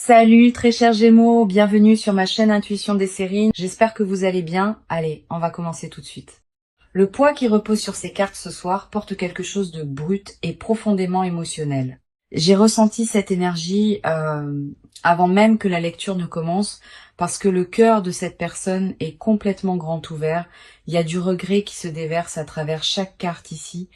Salut très chers Gémeaux, bienvenue sur ma chaîne Intuition des Sérines. J'espère que vous allez bien. Allez, on va commencer tout de suite. Le poids qui repose sur ces cartes ce soir porte quelque chose de brut et profondément émotionnel. J'ai ressenti cette énergie avant même que la lecture ne commence parce que le cœur de cette personne est complètement grand ouvert. Il y a du regret qui se déverse à travers chaque carte ici.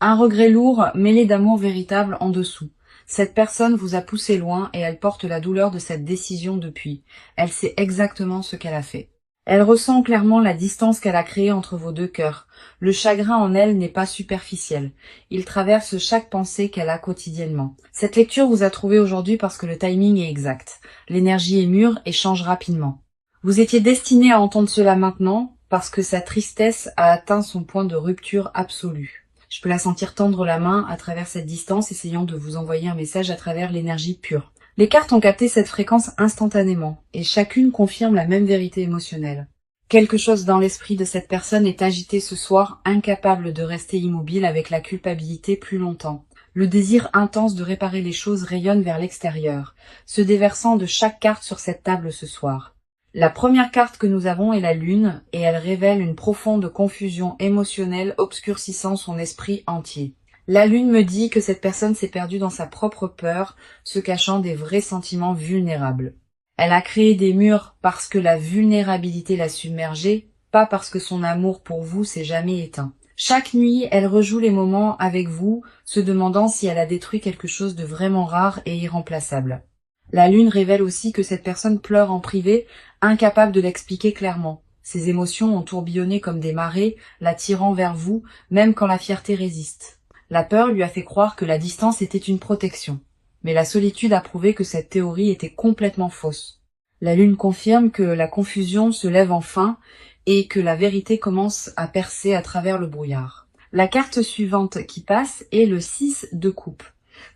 Un regret lourd mêlé d'amour véritable en dessous. Cette personne vous a poussé loin et elle porte la douleur de cette décision depuis. Elle sait exactement ce qu'elle a fait. Elle ressent clairement la distance qu'elle a créée entre vos deux cœurs. Le chagrin en elle n'est pas superficiel. Il traverse chaque pensée qu'elle a quotidiennement. Cette lecture vous a trouvé aujourd'hui parce que le timing est exact. L'énergie est mûre et change rapidement. Vous étiez destiné à entendre cela maintenant parce que sa tristesse a atteint son point de rupture absolue. Je peux la sentir tendre la main à travers cette distance, essayant de vous envoyer un message à travers l'énergie pure. Les cartes ont capté cette fréquence instantanément, et chacune confirme la même vérité émotionnelle. Quelque chose dans l'esprit de cette personne est agité ce soir, incapable de rester immobile avec la culpabilité plus longtemps. Le désir intense de réparer les choses rayonne vers l'extérieur, se déversant de chaque carte sur cette table ce soir. La première carte que nous avons est la lune, et elle révèle une profonde confusion émotionnelle obscurcissant son esprit entier. La lune me dit que cette personne s'est perdue dans sa propre peur, se cachant des vrais sentiments vulnérables. Elle a créé des murs parce que la vulnérabilité l'a submergée, pas parce que son amour pour vous s'est jamais éteint. Chaque nuit, elle rejoue les moments avec vous, se demandant si elle a détruit quelque chose de vraiment rare et irremplaçable. La lune révèle aussi que cette personne pleure en privé, incapable de l'expliquer clairement. Ses émotions ont tourbillonné comme des marées, l'attirant vers vous, même quand la fierté résiste. La peur lui a fait croire que la distance était une protection. Mais la solitude a prouvé que cette théorie était complètement fausse. La lune confirme que la confusion se lève enfin et que la vérité commence à percer à travers le brouillard. La carte suivante qui passe est le 6 de coupe,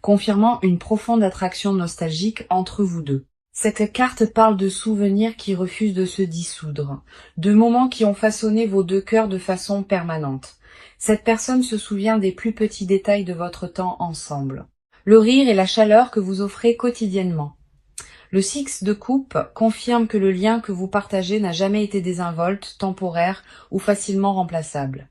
confirmant une profonde attraction nostalgique entre vous deux. Cette carte parle de souvenirs qui refusent de se dissoudre, de moments qui ont façonné vos deux cœurs de façon permanente. Cette personne se souvient des plus petits détails de votre temps ensemble, le rire et la chaleur que vous offrez quotidiennement. Le 6 de coupe confirme que le lien que vous partagez n'a jamais été désinvolte, temporaire ou facilement remplaçable.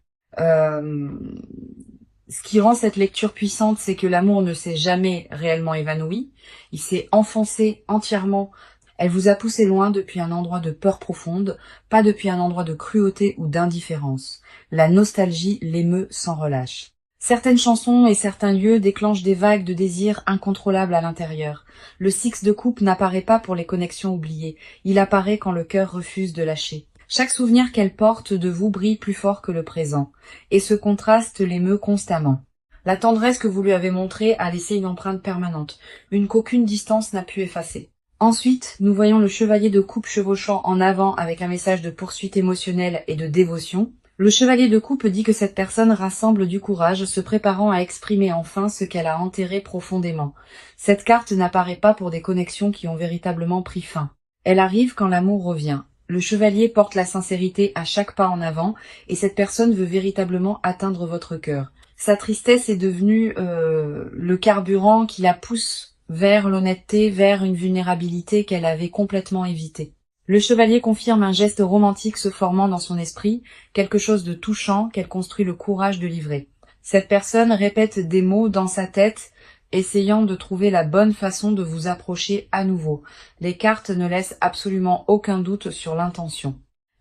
Ce qui rend cette lecture puissante, c'est que l'amour ne s'est jamais réellement évanoui. Il s'est enfoncé entièrement. Elle vous a poussé loin depuis un endroit de peur profonde, pas depuis un endroit de cruauté ou d'indifférence. La nostalgie l'émeut sans relâche. Certaines chansons et certains lieux déclenchent des vagues de désirs incontrôlables à l'intérieur. Le 6 de coupe n'apparaît pas pour les connexions oubliées. Il apparaît quand le cœur refuse de lâcher. Chaque souvenir qu'elle porte de vous brille plus fort que le présent, et ce contraste l'émeut constamment. La tendresse que vous lui avez montrée a laissé une empreinte permanente, une qu'aucune distance n'a pu effacer. Ensuite, nous voyons le chevalier de coupe chevauchant en avant avec un message de poursuite émotionnelle et de dévotion. Le chevalier de coupe dit que cette personne rassemble du courage, se préparant à exprimer enfin ce qu'elle a enterré profondément. Cette carte n'apparaît pas pour des connexions qui ont véritablement pris fin. Elle arrive quand l'amour revient. Le chevalier porte la sincérité à chaque pas en avant, et cette personne veut véritablement atteindre votre cœur. Sa tristesse est devenue le carburant qui la pousse vers l'honnêteté, vers une vulnérabilité qu'elle avait complètement évitée. Le chevalier confirme un geste romantique se formant dans son esprit, quelque chose de touchant qu'elle construit le courage de livrer. Cette personne répète des mots dans sa tête, essayant de trouver la bonne façon de vous approcher à nouveau. Les cartes ne laissent absolument aucun doute sur l'intention.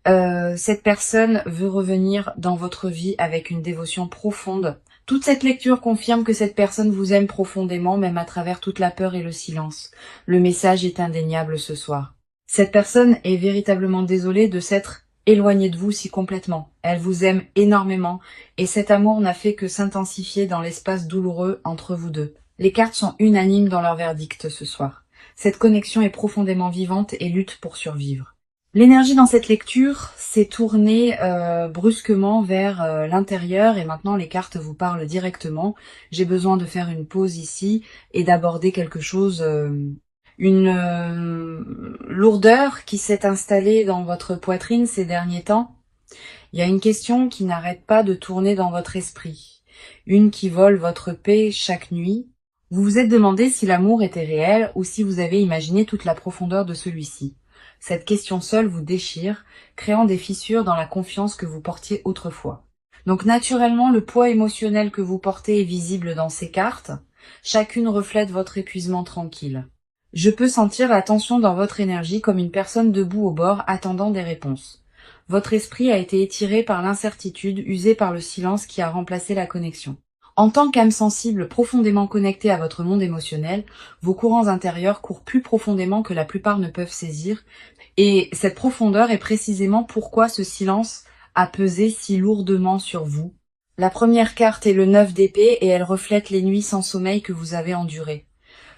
Cette personne veut revenir dans votre vie avec une dévotion profonde. Toute cette lecture confirme que cette personne vous aime profondément, même à travers toute la peur et le silence. Le message est indéniable ce soir. Cette personne est véritablement désolée de s'être éloignée de vous si complètement. Elle vous aime énormément, et cet amour n'a fait que s'intensifier dans l'espace douloureux entre vous deux. Les cartes sont unanimes dans leur verdict ce soir. Cette connexion est profondément vivante et lutte pour survivre. L'énergie dans cette lecture s'est tournée brusquement vers l'intérieur et maintenant les cartes vous parlent directement. J'ai besoin de faire une pause ici et d'aborder quelque chose, une lourdeur qui s'est installée dans votre poitrine ces derniers temps. Il y a une question qui n'arrête pas de tourner dans votre esprit, une qui vole votre paix chaque nuit. Vous vous êtes demandé si l'amour était réel ou si vous avez imaginé toute la profondeur de celui-ci. Cette question seule vous déchire, créant des fissures dans la confiance que vous portiez autrefois. Donc naturellement, le poids émotionnel que vous portez est visible dans ces cartes. Chacune reflète votre épuisement tranquille. Je peux sentir la tension dans votre énergie comme une personne debout au bord attendant des réponses. Votre esprit a été étiré par l'incertitude, usé par le silence qui a remplacé la connexion. En tant qu'âme sensible profondément connectée à votre monde émotionnel, vos courants intérieurs courent plus profondément que la plupart ne peuvent saisir, et cette profondeur est précisément pourquoi ce silence a pesé si lourdement sur vous. La première carte est le 9 d'épée et elle reflète les nuits sans sommeil que vous avez endurées.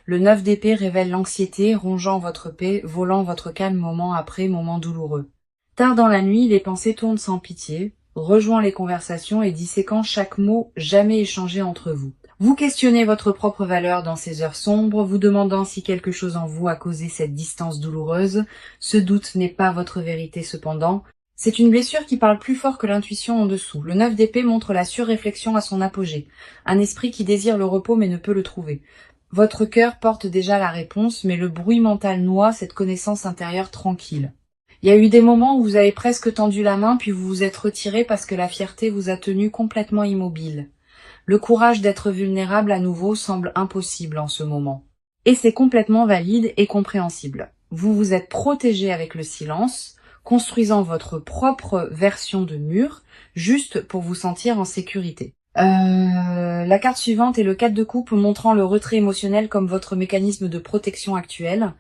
Le 9 d'épée révèle l'anxiété, rongeant votre paix, volant votre calme moment après moment douloureux. Tard dans la nuit, les pensées tournent sans pitié, rejoignant les conversations et disséquant chaque mot jamais échangé entre vous. Vous questionnez votre propre valeur dans ces heures sombres, vous demandant si quelque chose en vous a causé cette distance douloureuse. Ce doute n'est pas votre vérité cependant. C'est une blessure qui parle plus fort que l'intuition en dessous. Le 9 d'épée montre la surréflexion à son apogée. Un esprit qui désire le repos mais ne peut le trouver. Votre cœur porte déjà la réponse, mais le bruit mental noie cette connaissance intérieure tranquille. Il y a eu des moments où vous avez presque tendu la main puis vous vous êtes retiré parce que la fierté vous a tenu complètement immobile. Le courage d'être vulnérable à nouveau semble impossible en ce moment. Et c'est complètement valide et compréhensible. Vous vous êtes protégé avec le silence, construisant votre propre version de mur, juste pour vous sentir en sécurité. La carte suivante est le 4 de coupe montrant le retrait émotionnel comme votre mécanisme de protection actuel.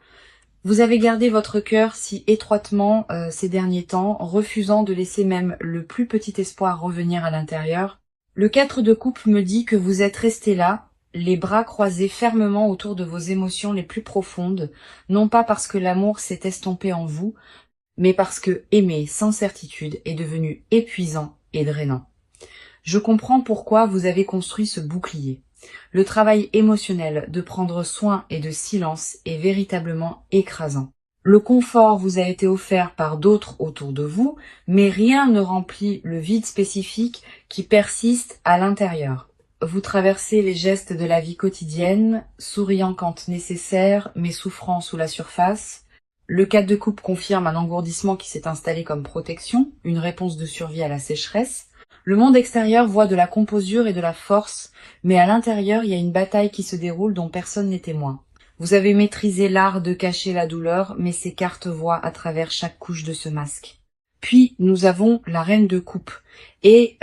Vous avez gardé votre cœur si étroitement ces derniers temps, refusant de laisser même le plus petit espoir revenir à l'intérieur. Le 4 de coupe me dit que vous êtes resté là, les bras croisés fermement autour de vos émotions les plus profondes, non pas parce que l'amour s'est estompé en vous, mais parce que aimer sans certitude est devenu épuisant et drainant. Je comprends pourquoi vous avez construit ce bouclier. Le travail émotionnel de prendre soin et de silence est véritablement écrasant. Le confort vous a été offert par d'autres autour de vous, mais rien ne remplit le vide spécifique qui persiste à l'intérieur. Vous traversez les gestes de la vie quotidienne, souriant quand nécessaire, mais souffrant sous la surface. Le 4 de coupe confirme un engourdissement qui s'est installé comme protection, une réponse de survie à la sécheresse. Le monde extérieur voit de la composure et de la force, mais à l'intérieur, il y a une bataille qui se déroule dont personne n'est témoin. Vous avez maîtrisé l'art de cacher la douleur, mais ces cartes voient à travers chaque couche de ce masque. Puis, nous avons la reine de coupe. Et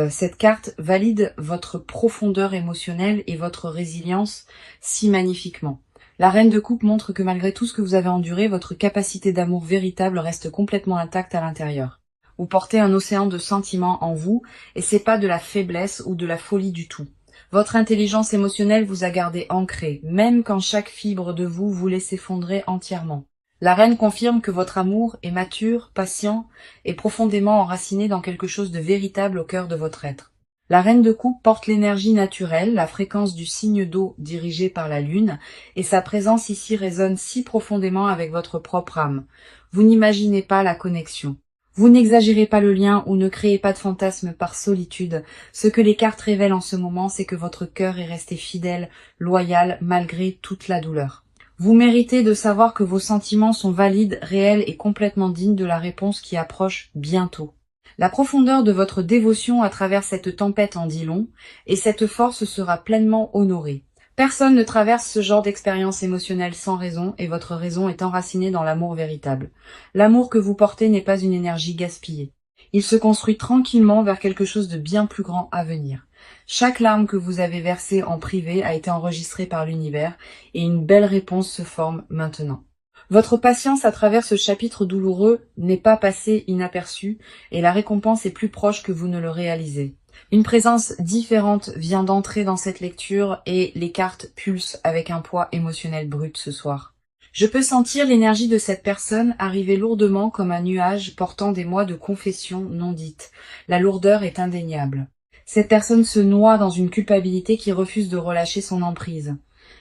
cette carte valide votre profondeur émotionnelle et votre résilience si magnifiquement. La reine de coupe montre que malgré tout ce que vous avez enduré, votre capacité d'amour véritable reste complètement intacte à l'intérieur. Vous portez un océan de sentiments en vous, et c'est pas de la faiblesse ou de la folie du tout. Votre intelligence émotionnelle vous a gardé ancré, même quand chaque fibre de vous voulait s'effondrer entièrement. La reine confirme que votre amour est mature, patient et profondément enraciné dans quelque chose de véritable au cœur de votre être. La reine de coupe porte l'énergie naturelle, la fréquence du signe d'eau dirigé par la lune, et sa présence ici résonne si profondément avec votre propre âme. Vous n'imaginez pas la connexion. Vous n'exagérez pas le lien ou ne créez pas de fantasme par solitude. Ce que les cartes révèlent en ce moment, c'est que votre cœur est resté fidèle, loyal, malgré toute la douleur. Vous méritez de savoir que vos sentiments sont valides, réels et complètement dignes de la réponse qui approche bientôt. La profondeur de votre dévotion à travers cette tempête en dit long, et cette force sera pleinement honorée. Personne ne traverse ce genre d'expérience émotionnelle sans raison, et votre raison est enracinée dans l'amour véritable. L'amour que vous portez n'est pas une énergie gaspillée. Il se construit tranquillement vers quelque chose de bien plus grand à venir. Chaque larme que vous avez versée en privé a été enregistrée par l'univers, et une belle réponse se forme maintenant. Votre patience à travers ce chapitre douloureux n'est pas passée inaperçue, et la récompense est plus proche que vous ne le réalisez. Une présence différente vient d'entrer dans cette lecture et les cartes pulsent avec un poids émotionnel brut ce soir. Je peux sentir l'énergie de cette personne arriver lourdement comme un nuage portant des mois de confession non dite. La lourdeur est indéniable. Cette personne se noie dans une culpabilité qui refuse de relâcher son emprise.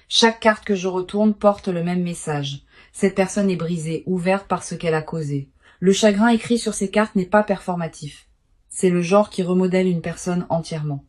Chaque carte que je retourne porte le même message. Cette personne est brisée, ouverte par ce qu'elle a causé. Le chagrin écrit sur ces cartes n'est pas performatif. C'est le genre qui remodèle une personne entièrement.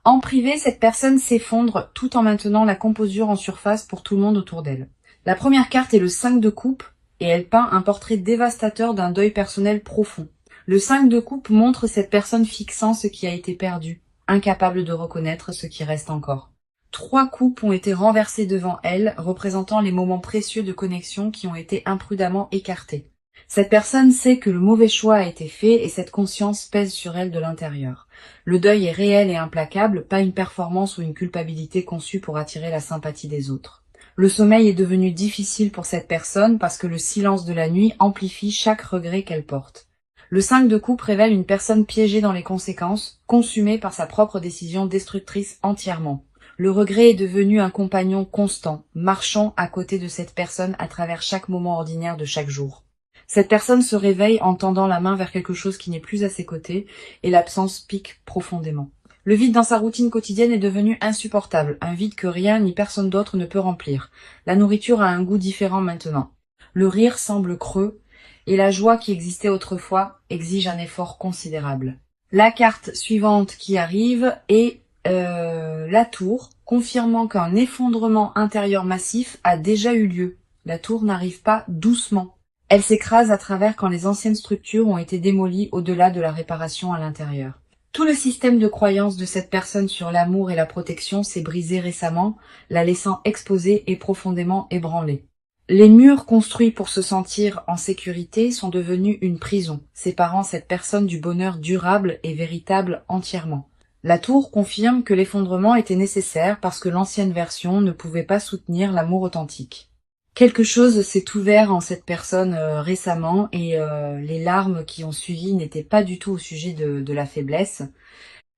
En privé, cette personne s'effondre tout en maintenant la composure en surface pour tout le monde autour d'elle. La première carte est le 5 de coupe et elle peint un portrait dévastateur d'un deuil personnel profond. Le 5 de coupe montre cette personne fixant ce qui a été perdu, incapable de reconnaître ce qui reste encore. 3 coupes ont été renversées devant elle, représentant les moments précieux de connexion qui ont été imprudemment écartés. Cette personne sait que le mauvais choix a été fait et cette conscience pèse sur elle de l'intérieur. Le deuil est réel et implacable, pas une performance ou une culpabilité conçue pour attirer la sympathie des autres. Le sommeil est devenu difficile pour cette personne parce que le silence de la nuit amplifie chaque regret qu'elle porte. Le 5 de coupe révèle une personne piégée dans les conséquences, consumée par sa propre décision destructrice entièrement. Le regret est devenu un compagnon constant, marchant à côté de cette personne à travers chaque moment ordinaire de chaque jour. Cette personne se réveille en tendant la main vers quelque chose qui n'est plus à ses côtés, et l'absence pique profondément. Le vide dans sa routine quotidienne est devenu insupportable, un vide que rien ni personne d'autre ne peut remplir. La nourriture a un goût différent maintenant. Le rire semble creux, et la joie qui existait autrefois exige un effort considérable. La carte suivante qui arrive est la tour, confirmant qu'un effondrement intérieur massif a déjà eu lieu. La tour n'arrive pas doucement. Elle s'écrase à travers quand les anciennes structures ont été démolies au-delà de la réparation à l'intérieur. Tout le système de croyance de cette personne sur l'amour et la protection s'est brisé récemment, la laissant exposée et profondément ébranlée. Les murs construits pour se sentir en sécurité sont devenus une prison, séparant cette personne du bonheur durable et véritable entièrement. La tour confirme que l'effondrement était nécessaire parce que l'ancienne version ne pouvait pas soutenir l'amour authentique. Quelque chose s'est ouvert en cette personne récemment et les larmes qui ont suivi n'étaient pas du tout au sujet de la faiblesse.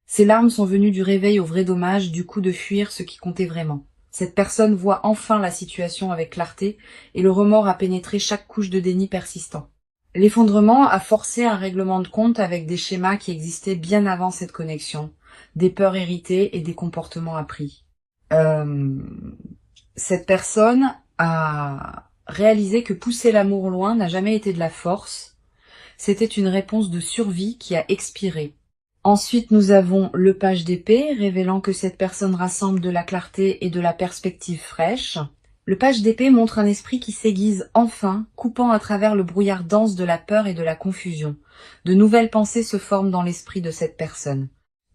Ces larmes sont venues du réveil au vrai dommage, du coup de fuir ce qui comptait vraiment. Cette personne voit enfin la situation avec clarté et le remords a pénétré chaque couche de déni persistant. L'effondrement a forcé un règlement de compte avec des schémas qui existaient bien avant cette connexion, des peurs héritées et des comportements appris. Cette personne a réalisé que pousser l'amour loin n'a jamais été de la force, c'était une réponse de survie qui a expiré. Ensuite, nous avons le page d'épée, révélant que cette personne rassemble de la clarté et de la perspective fraîche. Le page d'épée montre un esprit qui s'aiguise enfin, coupant à travers le brouillard dense de la peur et de la confusion. De nouvelles pensées se forment dans l'esprit de cette personne.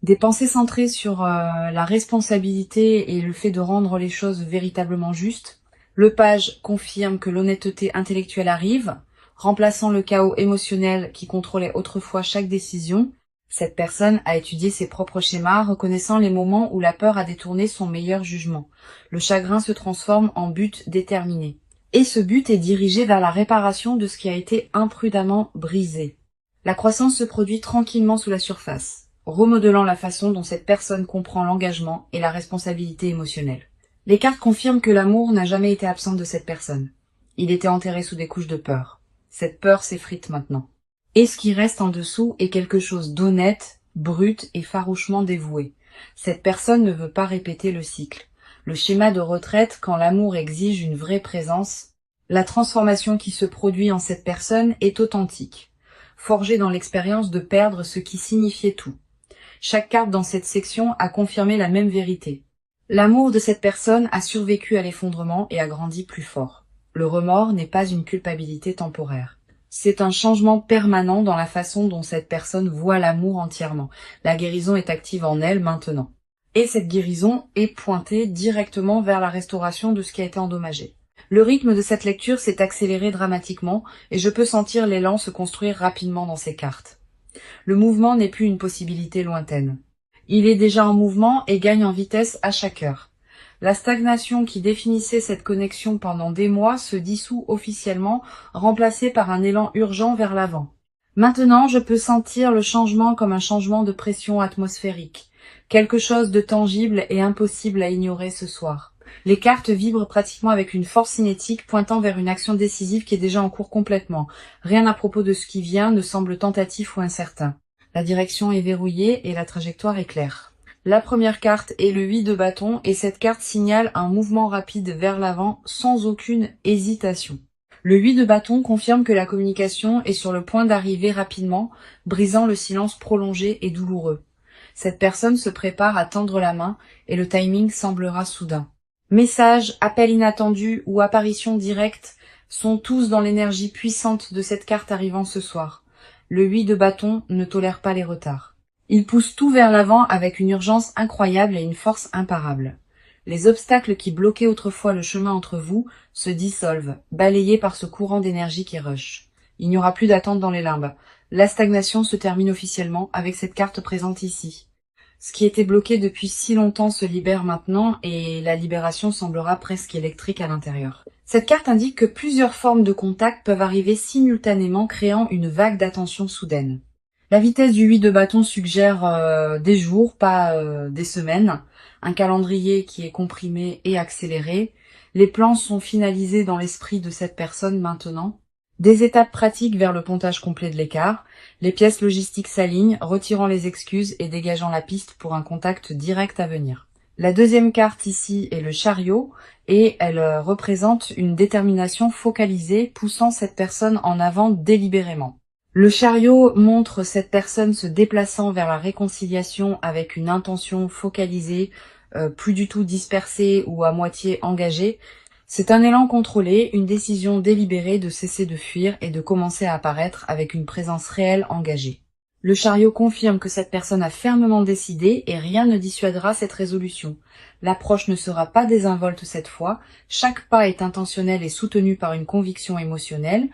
Des pensées centrées sur la responsabilité et le fait de rendre les choses véritablement justes. Le page confirme que l'honnêteté intellectuelle arrive, remplaçant le chaos émotionnel qui contrôlait autrefois chaque décision. Cette personne a étudié ses propres schémas, reconnaissant les moments où la peur a détourné son meilleur jugement. Le chagrin se transforme en but déterminé. Et ce but est dirigé vers la réparation de ce qui a été imprudemment brisé. La croissance se produit tranquillement sous la surface, remodelant la façon dont cette personne comprend l'engagement et la responsabilité émotionnelle. Les cartes confirment que l'amour n'a jamais été absent de cette personne. Il était enterré sous des couches de peur. Cette peur s'effrite maintenant. Et ce qui reste en dessous est quelque chose d'honnête, brut et farouchement dévoué. Cette personne ne veut pas répéter le cycle. Le schéma de retraite quand l'amour exige une vraie présence. La transformation qui se produit en cette personne est authentique, forgée dans l'expérience de perdre ce qui signifiait tout. Chaque carte dans cette section a confirmé la même vérité. L'amour de cette personne a survécu à l'effondrement et a grandi plus fort. Le remords n'est pas une culpabilité temporaire. C'est un changement permanent dans la façon dont cette personne voit l'amour entièrement. La guérison est active en elle maintenant. Et cette guérison est pointée directement vers la restauration de ce qui a été endommagé. Le rythme de cette lecture s'est accéléré dramatiquement et je peux sentir l'élan se construire rapidement dans ces cartes. Le mouvement n'est plus une possibilité lointaine. Il est déjà en mouvement et gagne en vitesse à chaque heure. La stagnation qui définissait cette connexion pendant des mois se dissout officiellement, remplacée par un élan urgent vers l'avant. Maintenant, je peux sentir le changement comme un changement de pression atmosphérique, quelque chose de tangible et impossible à ignorer ce soir. Les cartes vibrent pratiquement avec une force cinétique pointant vers une action décisive qui est déjà en cours complètement. Rien à propos de ce qui vient ne semble tentatif ou incertain. La direction est verrouillée et la trajectoire est claire. La première carte est le 8 de bâton et cette carte signale un mouvement rapide vers l'avant sans aucune hésitation. Le 8 de bâton confirme que la communication est sur le point d'arriver rapidement, brisant le silence prolongé et douloureux. Cette personne se prépare à tendre la main et le timing semblera soudain. Messages, appels inattendus ou apparitions directes sont tous dans l'énergie puissante de cette carte arrivant ce soir. Le 8 de bâton ne tolère pas les retards. Il pousse tout vers l'avant avec une urgence incroyable et une force imparable. Les obstacles qui bloquaient autrefois le chemin entre vous se dissolvent, balayés par ce courant d'énergie qui rush. Il n'y aura plus d'attente dans les limbes. La stagnation se termine officiellement avec cette carte présente ici. Ce qui était bloqué depuis si longtemps se libère maintenant et la libération semblera presque électrique à l'intérieur. Cette carte indique que plusieurs formes de contact peuvent arriver simultanément, créant une vague d'attention soudaine. La vitesse du 8 de bâton suggère des jours, pas des semaines. Un calendrier qui est comprimé et accéléré. Les plans sont finalisés dans l'esprit de cette personne maintenant. Des étapes pratiques vers le pontage complet de l'écart. Les pièces logistiques s'alignent, retirant les excuses et dégageant la piste pour un contact direct à venir. La deuxième carte ici est le chariot et elle représente une détermination focalisée poussant cette personne en avant délibérément. Le chariot montre cette personne se déplaçant vers la réconciliation avec une intention focalisée, plus du tout dispersée ou à moitié engagée. C'est un élan contrôlé, une décision délibérée de cesser de fuir et de commencer à apparaître avec une présence réelle engagée. Le chariot confirme que cette personne a fermement décidé et rien ne dissuadera cette résolution. L'approche ne sera pas désinvolte cette fois, chaque pas est intentionnel et soutenu par une conviction émotionnelle.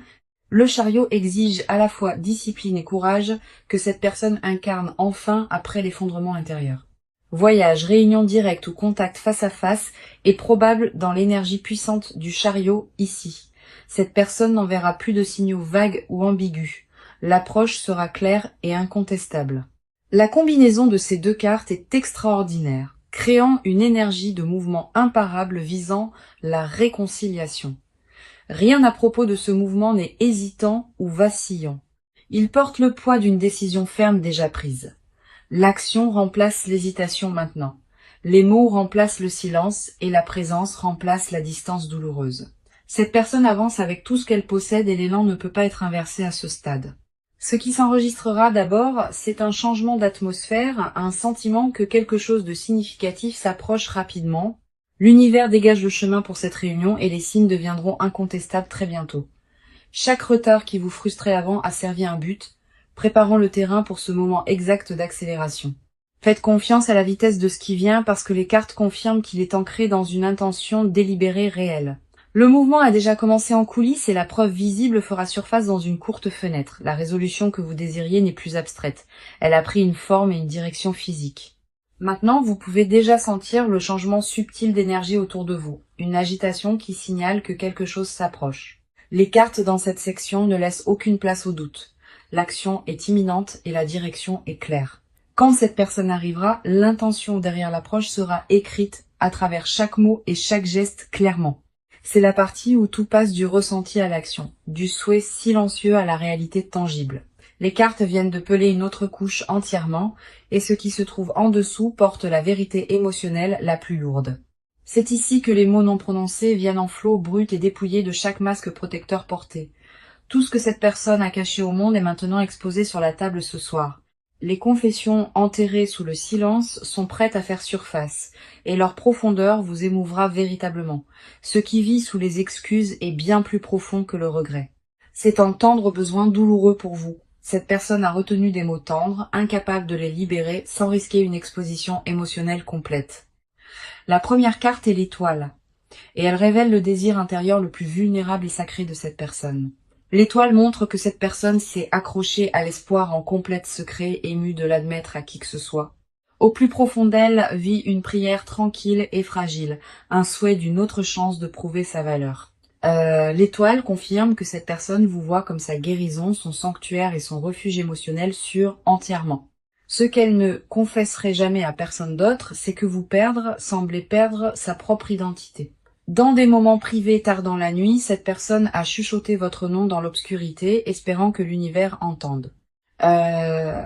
Le chariot exige à la fois discipline et courage que cette personne incarne enfin après l'effondrement intérieur. Voyage, réunion directe ou contact face à face est probable dans l'énergie puissante du chariot ici. Cette personne n'enverra plus de signaux vagues ou ambigus. L'approche sera claire et incontestable. La combinaison de ces deux cartes est extraordinaire, créant une énergie de mouvement imparable visant la réconciliation. Rien à propos de ce mouvement n'est hésitant ou vacillant. Il porte le poids d'une décision ferme déjà prise. L'action remplace l'hésitation maintenant. Les mots remplacent le silence et la présence remplace la distance douloureuse. Cette personne avance avec tout ce qu'elle possède et l'élan ne peut pas être inversé à ce stade. Ce qui s'enregistrera d'abord, c'est un changement d'atmosphère, un sentiment que quelque chose de significatif s'approche rapidement. L'univers dégage le chemin pour cette réunion et les signes deviendront incontestables très bientôt. Chaque retard qui vous frustrait avant a servi un but, préparant le terrain pour ce moment exact d'accélération. Faites confiance à la vitesse de ce qui vient parce que les cartes confirment qu'il est ancré dans une intention délibérée réelle. Le mouvement a déjà commencé en coulisses et la preuve visible fera surface dans une courte fenêtre. La résolution que vous désiriez n'est plus abstraite. Elle a pris une forme et une direction physique. Maintenant, vous pouvez déjà sentir le changement subtil d'énergie autour de vous, une agitation qui signale que quelque chose s'approche. Les cartes dans cette section ne laissent aucune place au doute. L'action est imminente et la direction est claire. Quand cette personne arrivera, l'intention derrière l'approche sera écrite à travers chaque mot et chaque geste clairement. C'est la partie où tout passe du ressenti à l'action, du souhait silencieux à la réalité tangible. Les cartes viennent de peler une autre couche entièrement, et ce qui se trouve en dessous porte la vérité émotionnelle la plus lourde. C'est ici que les mots non prononcés viennent en flot brut et dépouillés de chaque masque protecteur porté. Tout ce que cette personne a caché au monde est maintenant exposé sur la table ce soir. Les confessions enterrées sous le silence sont prêtes à faire surface, et leur profondeur vous émouvra véritablement. Ce qui vit sous les excuses est bien plus profond que le regret. C'est un tendre besoin douloureux pour vous. Cette personne a retenu des mots tendres, incapable de les libérer sans risquer une exposition émotionnelle complète. La première carte est l'étoile, et elle révèle le désir intérieur le plus vulnérable et sacré de cette personne. L'étoile montre que cette personne s'est accrochée à l'espoir en complète secret, émue de l'admettre à qui que ce soit. Au plus profond d'elle vit une prière tranquille et fragile, un souhait d'une autre chance de prouver sa valeur. L'étoile confirme que cette personne vous voit comme sa guérison, son sanctuaire et son refuge émotionnel sûr entièrement. Ce qu'elle ne confesserait jamais à personne d'autre, c'est que vous semblez perdre sa propre identité. Dans des moments privés tard dans la nuit, cette personne a chuchoté votre nom dans l'obscurité, espérant que l'univers entende.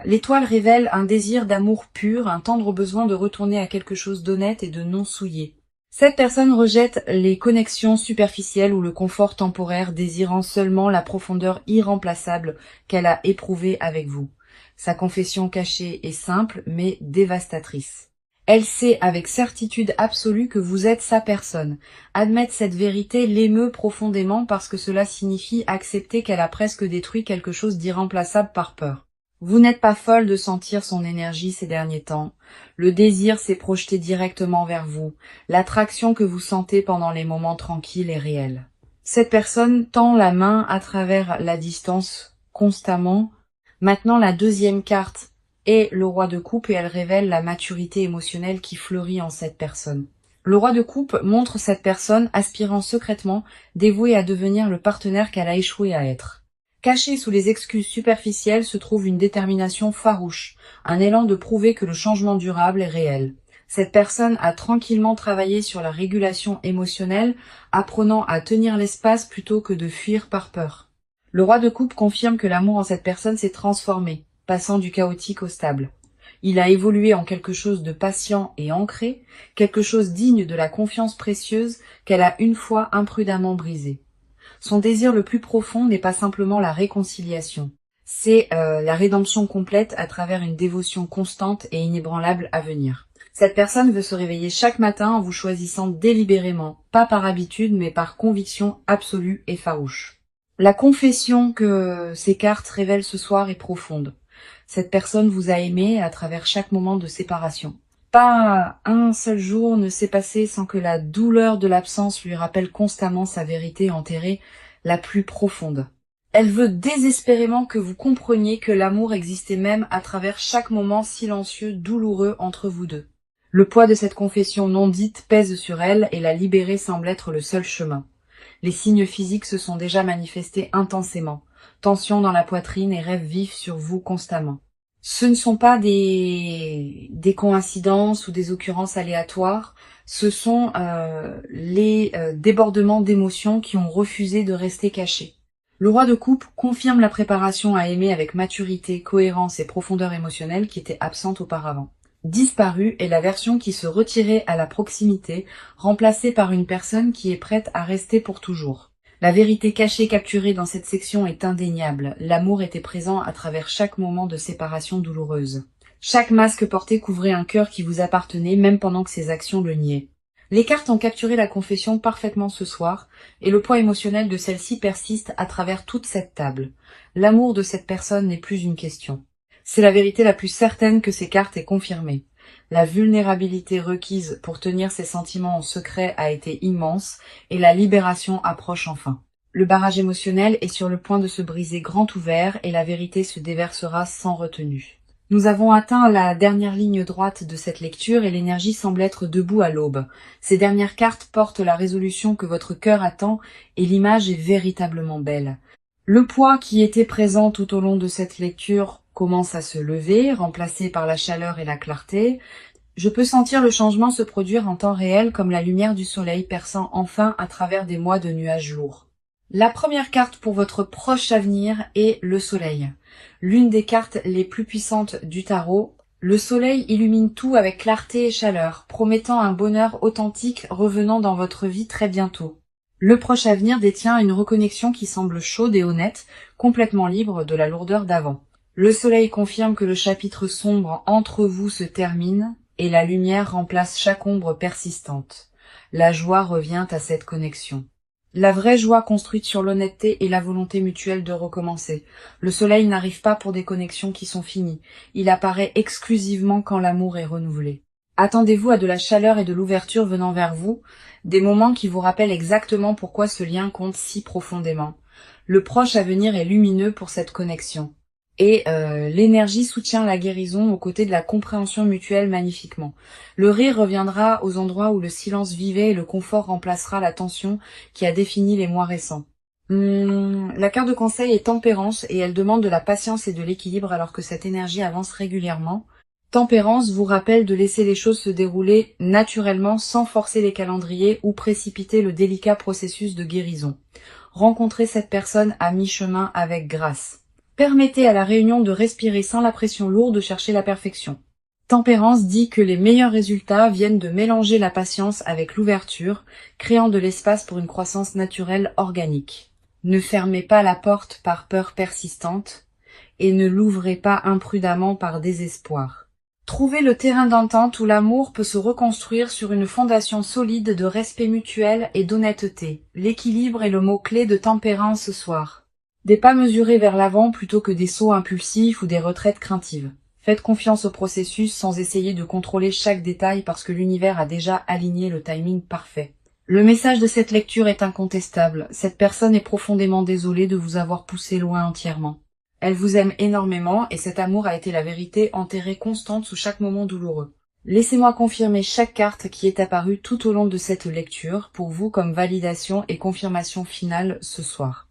L'étoile révèle un désir d'amour pur, un tendre besoin de retourner à quelque chose d'honnête et de non souillé. Cette personne rejette les connexions superficielles ou le confort temporaire, désirant seulement la profondeur irremplaçable qu'elle a éprouvée avec vous. Sa confession cachée est simple mais dévastatrice. Elle sait avec certitude absolue que vous êtes sa personne. Admettre cette vérité l'émeut profondément parce que cela signifie accepter qu'elle a presque détruit quelque chose d'irremplaçable par peur. Vous n'êtes pas folle de sentir son énergie ces derniers temps. Le désir s'est projeté directement vers vous. L'attraction que vous sentez pendant les moments tranquilles est réelle. Cette personne tend la main à travers la distance constamment. Maintenant, la deuxième carte est le roi de coupe et elle révèle la maturité émotionnelle qui fleurit en cette personne. Le roi de coupe montre cette personne aspirant secrètement, dévouée à devenir le partenaire qu'elle a échoué à être. Cachée sous les excuses superficielles se trouve une détermination farouche, un élan de prouver que le changement durable est réel. Cette personne a tranquillement travaillé sur la régulation émotionnelle, apprenant à tenir l'espace plutôt que de fuir par peur. Le roi de coupe confirme que l'amour en cette personne s'est transformé, passant du chaotique au stable. Il a évolué en quelque chose de patient et ancré, quelque chose digne de la confiance précieuse qu'elle a une fois imprudemment brisée. Son désir le plus profond n'est pas simplement la réconciliation, c'est la rédemption complète à travers une dévotion constante et inébranlable à venir. Cette personne veut se réveiller chaque matin en vous choisissant délibérément, pas par habitude mais par conviction absolue et farouche. La confession que ces cartes révèlent ce soir est profonde. Cette personne vous a aimé à travers chaque moment de séparation. Pas un seul jour ne s'est passé sans que la douleur de l'absence lui rappelle constamment sa vérité enterrée la plus profonde. Elle veut désespérément que vous compreniez que l'amour existait même à travers chaque moment silencieux, douloureux entre vous deux. Le poids de cette confession non dite pèse sur elle et la libérer semble être le seul chemin. Les signes physiques se sont déjà manifestés intensément. Tension dans la poitrine et rêves vifs sur vous constamment. Ce ne sont pas des coïncidences ou des occurrences aléatoires, ce sont les débordements d'émotions qui ont refusé de rester cachés. Le roi de coupe confirme la préparation à aimer avec maturité, cohérence et profondeur émotionnelle qui était absente auparavant. Disparue est la version qui se retirait à la proximité, remplacée par une personne qui est prête à rester pour toujours. La vérité cachée capturée dans cette section est indéniable. L'amour était présent à travers chaque moment de séparation douloureuse. Chaque masque porté couvrait un cœur qui vous appartenait, même pendant que ses actions le niaient. Les cartes ont capturé la confession parfaitement ce soir, et le poids émotionnel de celle-ci persiste à travers toute cette table. L'amour de cette personne n'est plus une question. C'est la vérité la plus certaine que ces cartes aient confirmée. La vulnérabilité requise pour tenir ses sentiments en secret a été immense et la libération approche enfin. Le barrage émotionnel est sur le point de se briser grand ouvert et la vérité se déversera sans retenue. Nous avons atteint la dernière ligne droite de cette lecture et l'énergie semble être debout à l'aube. Ces dernières cartes portent la résolution que votre cœur attend et l'image est véritablement belle. Le poids qui était présent tout au long de cette lecture commence à se lever, remplacé par la chaleur et la clarté. Je peux sentir le changement se produire en temps réel comme la lumière du soleil perçant enfin à travers des mois de nuages lourds. La première carte pour votre proche avenir est le soleil. L'une des cartes les plus puissantes du tarot. Le soleil illumine tout avec clarté et chaleur, promettant un bonheur authentique revenant dans votre vie très bientôt. Le proche avenir détient une reconnexion qui semble chaude et honnête, complètement libre de la lourdeur d'avant. Le soleil confirme que le chapitre sombre entre vous se termine et la lumière remplace chaque ombre persistante. La joie revient à cette connexion. La vraie joie construite sur l'honnêteté et la volonté mutuelle de recommencer. Le soleil n'arrive pas pour des connexions qui sont finies. Il apparaît exclusivement quand l'amour est renouvelé. Attendez-vous à de la chaleur et de l'ouverture venant vers vous, des moments qui vous rappellent exactement pourquoi ce lien compte si profondément. Le proche à venir est lumineux pour cette connexion. Et l'énergie soutient la guérison aux côtés de la compréhension mutuelle magnifiquement. Le rire reviendra aux endroits où le silence vivait et le confort remplacera la tension qui a défini les mois récents. La carte de conseil est tempérance et elle demande de la patience et de l'équilibre alors que cette énergie avance régulièrement. Tempérance vous rappelle de laisser les choses se dérouler naturellement sans forcer les calendriers ou précipiter le délicat processus de guérison. Rencontrez cette personne à mi-chemin avec grâce. Permettez à la réunion de respirer sans la pression lourde de chercher la perfection. Tempérance dit que les meilleurs résultats viennent de mélanger la patience avec l'ouverture, créant de l'espace pour une croissance naturelle organique. Ne fermez pas la porte par peur persistante. et ne l'ouvrez pas imprudemment par désespoir. Trouvez le terrain d'entente où l'amour peut se reconstruire sur une fondation solide de respect mutuel et d'honnêteté. L'équilibre est le mot-clé de tempérance ce soir. Des pas mesurés vers l'avant plutôt que des sauts impulsifs ou des retraites craintives. Faites confiance au processus sans essayer de contrôler chaque détail parce que l'univers a déjà aligné le timing parfait. Le message de cette lecture est incontestable. Cette personne est profondément désolée de vous avoir poussé loin entièrement. Elle vous aime énormément et cet amour a été la vérité enterrée constante sous chaque moment douloureux. Laissez-moi confirmer chaque carte qui est apparue tout au long de cette lecture pour vous comme validation et confirmation finale ce soir.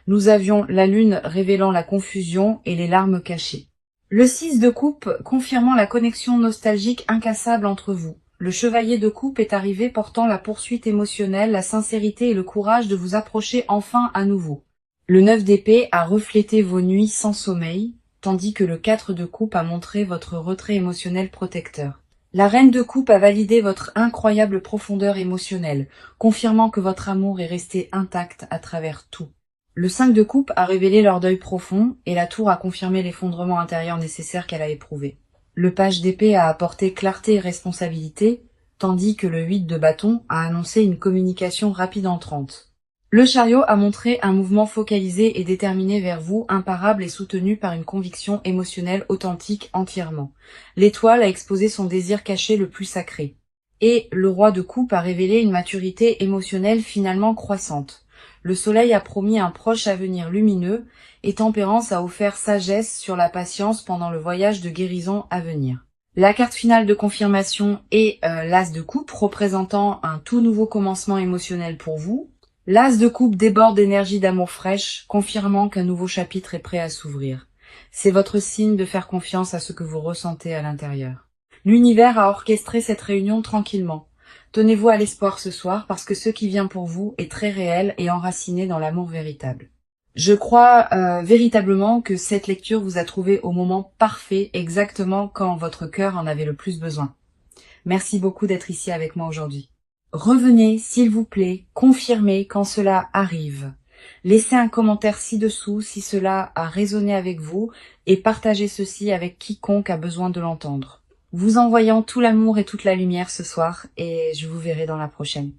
Nous avions la lune révélant la confusion et les larmes cachées. Le 6 de coupe confirmant la connexion nostalgique incassable entre vous. Le chevalier de coupe est arrivé portant la poursuite émotionnelle, la sincérité et le courage de vous approcher enfin à nouveau. Le 9 d'épée a reflété vos nuits sans sommeil, tandis que le 4 de coupe a montré votre retrait émotionnel protecteur. La reine de coupe a validé votre incroyable profondeur émotionnelle, confirmant que votre amour est resté intact à travers tout. Le 5 de coupe a révélé leur deuil profond, et la tour a confirmé l'effondrement intérieur nécessaire qu'elle a éprouvé. Le page d'épée a apporté clarté et responsabilité, tandis que le 8 de bâton a annoncé une communication rapide entrante. Le chariot a montré un mouvement focalisé et déterminé vers vous, imparable et soutenu par une conviction émotionnelle authentique entièrement. L'étoile a exposé son désir caché le plus sacré. Et le roi de coupe a révélé une maturité émotionnelle finalement croissante. Le soleil a promis un proche avenir lumineux, et Tempérance a offert sagesse sur la patience pendant le voyage de guérison à venir. La carte finale de confirmation est l'As de coupe, représentant un tout nouveau commencement émotionnel pour vous. L'As de coupe déborde d'énergie d'amour fraîche, confirmant qu'un nouveau chapitre est prêt à s'ouvrir. C'est votre signe de faire confiance à ce que vous ressentez à l'intérieur. L'univers a orchestré cette réunion tranquillement. Tenez-vous à l'espoir ce soir parce que ce qui vient pour vous est très réel et enraciné dans l'amour véritable. Je crois véritablement que cette lecture vous a trouvé au moment parfait, exactement quand votre cœur en avait le plus besoin. Merci beaucoup d'être ici avec moi aujourd'hui. Revenez, s'il vous plaît, confirmez quand cela arrive. Laissez un commentaire ci-dessous si cela a résonné avec vous et partagez ceci avec quiconque a besoin de l'entendre. Vous envoyant tout l'amour et toute la lumière ce soir et je vous verrai dans la prochaine.